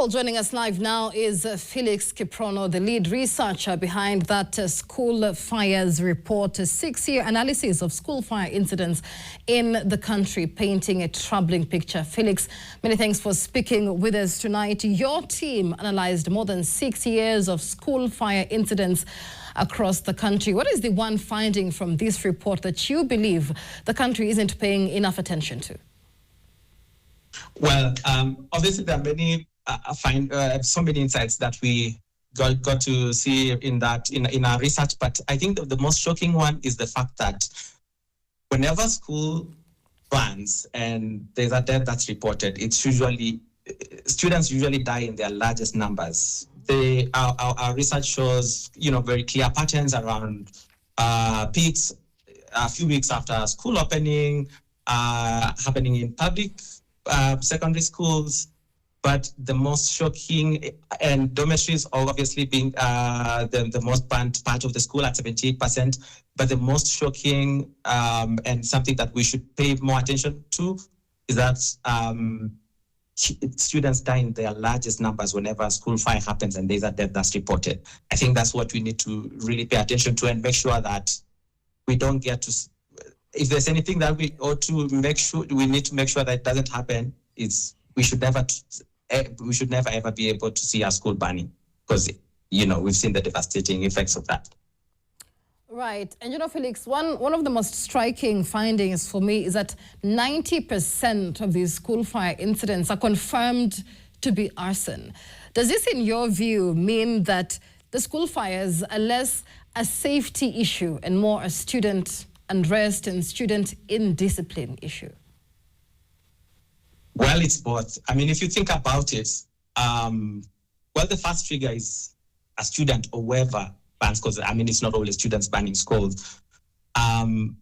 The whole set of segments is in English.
Well, joining us live now is Felix Kiprono, the lead researcher behind that school fires report, a 6-year analysis of school fire incidents in the country, painting a troubling picture. Felix, many thanks for speaking with us tonight. Your team analyzed more than 6 years of school fire incidents across the country. What is the one finding from this report that you believe the country isn't paying enough attention to? Well, obviously there are many so many insights that we got to see in our research, but I think the most shocking one is the fact that whenever school burns and there's a death that's reported, it's usually students usually die in their largest numbers. Our research shows very clear patterns around peaks a few weeks after school opening, happening in public secondary schools. But the most shocking, and dormitories obviously being the most banned part of the school at 78%, but the most shocking and something that we should pay more attention to is that students die in their largest numbers whenever a school fire happens and there's a death that's reported. I think that's what we need to really pay attention to and make sure that we don't get to, if there's anything that we ought to make sure, we need to make sure that it doesn't happen, is we should never ever be able to see our school burning, because we've seen the devastating effects of that. Right. And Felix, one of the most striking findings for me is that 90% of these school fire incidents are confirmed to be arson. Does this, in your view, mean that the school fires are less a safety issue and more a student unrest and student indiscipline issue? Well, it's both. I mean, if you think about it, the first trigger is a student or whoever bans, because it's not always students banning schools. The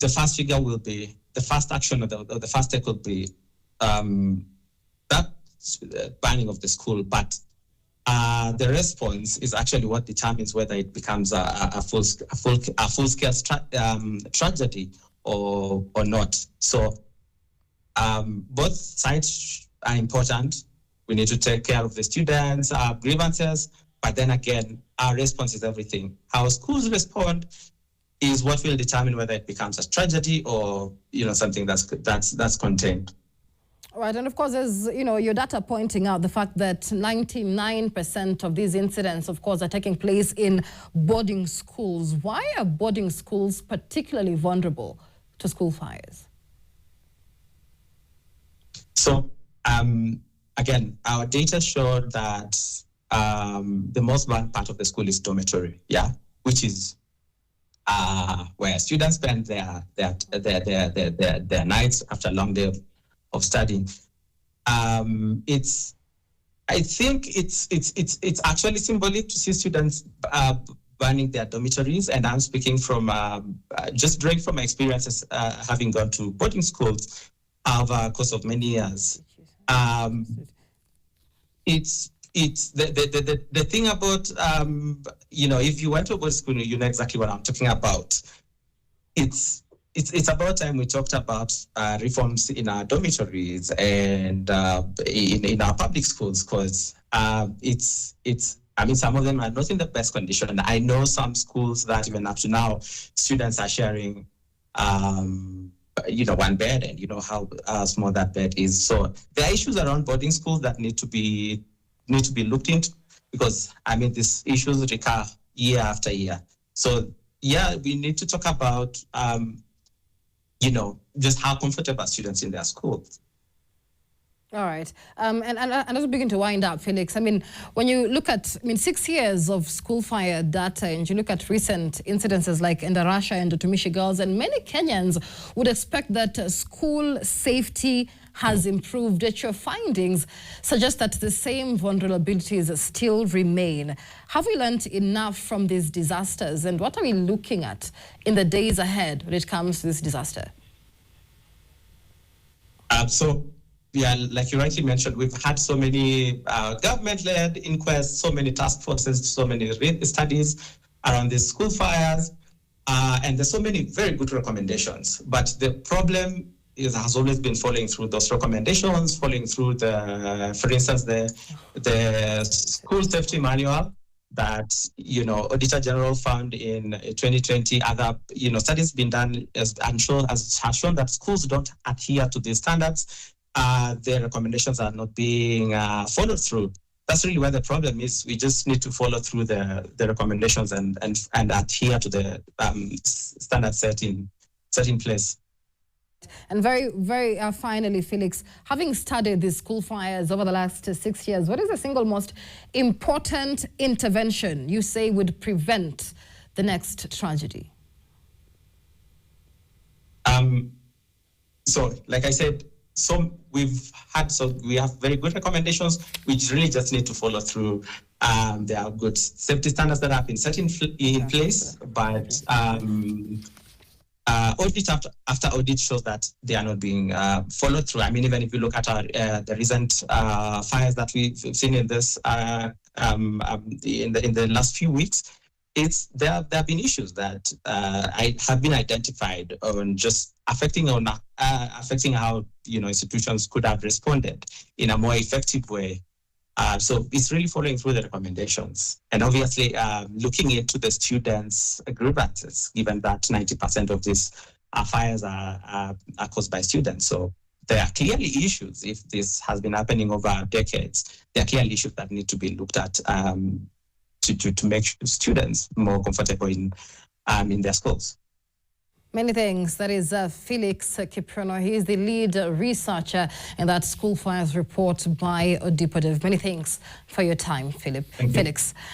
first trigger will be, the first action or the first step will be that banning of the school. But the response is actually what determines whether it becomes a full-scale tragedy or not. So both sides are important. We need to take care of the students, our grievances, but then again, our response is everything. How schools respond is what will determine whether it becomes a tragedy or something that's contained. Right, and of course, as your data pointing out the fact that 99% of these incidents, of course, are taking place in boarding schools. Why are boarding schools particularly vulnerable to school fires? So, again, our data showed that the most burned part of the school is dormitory, which is where students spend their nights after a long day of studying. I think it's actually symbolic to see students burning their dormitories, and I'm speaking from just drawing from my experiences having gone to boarding schools over a course of many years. It's the thing about if you went to a boarding school, you know exactly what I'm talking about. It's about time we talked about reforms in our dormitories and in our public schools, because some of them are not in the best condition. I know some schools that even up to now, students are sharing one bed, and how small that bed is. So there are issues around boarding schools that need to be looked into, because these issues recur year after year. So we need to talk about just how comfortable students in their schools. All right. And as we begin to wind up, Felix, when you look at 6 years of school fire data, and you look at recent incidences like Endarasha and Tumishi Girls, and many Kenyans would expect that school safety has improved, yet your findings suggest that the same vulnerabilities still remain. Have we learned enough from these disasters, and what are we looking at in the days ahead when it comes to this disaster? Like you rightly mentioned, we've had so many government-led inquests, so many task forces, so many studies around these school fires, and there's so many very good recommendations. But the problem has always been following through those recommendations, following through for instance, the school safety manual that, Auditor General found in 2020. Other, studies been done has shown that schools don't adhere to these standards. Their recommendations are not being followed through. That's really where the problem is. We just need to follow through the recommendations and adhere to the standards set in place. And very, very finally, Felix, having studied these school fires over the last 6 years, what is the single most important intervention you say would prevent the next tragedy? So, like I said, we have very good recommendations. We really just need to follow through. There are good safety standards that have been set in place, but audit after audit shows that they are not being followed through. I mean, even if you look at the recent fires that we've seen in this in the last few weeks, there have been issues that have been identified on just affecting how institutions could have responded in a more effective way. So it's really following through the recommendations, and obviously looking into the students' grievances, given that 90% of these fires are caused by students. So there are clearly issues. If this has been happening over decades, there are clearly issues that need to be looked at to make students more comfortable in their schools. Many thanks. That is Felix Kiprono. He is the lead researcher in that school fires report by Odivo Dev. Many thanks for your time, Felix.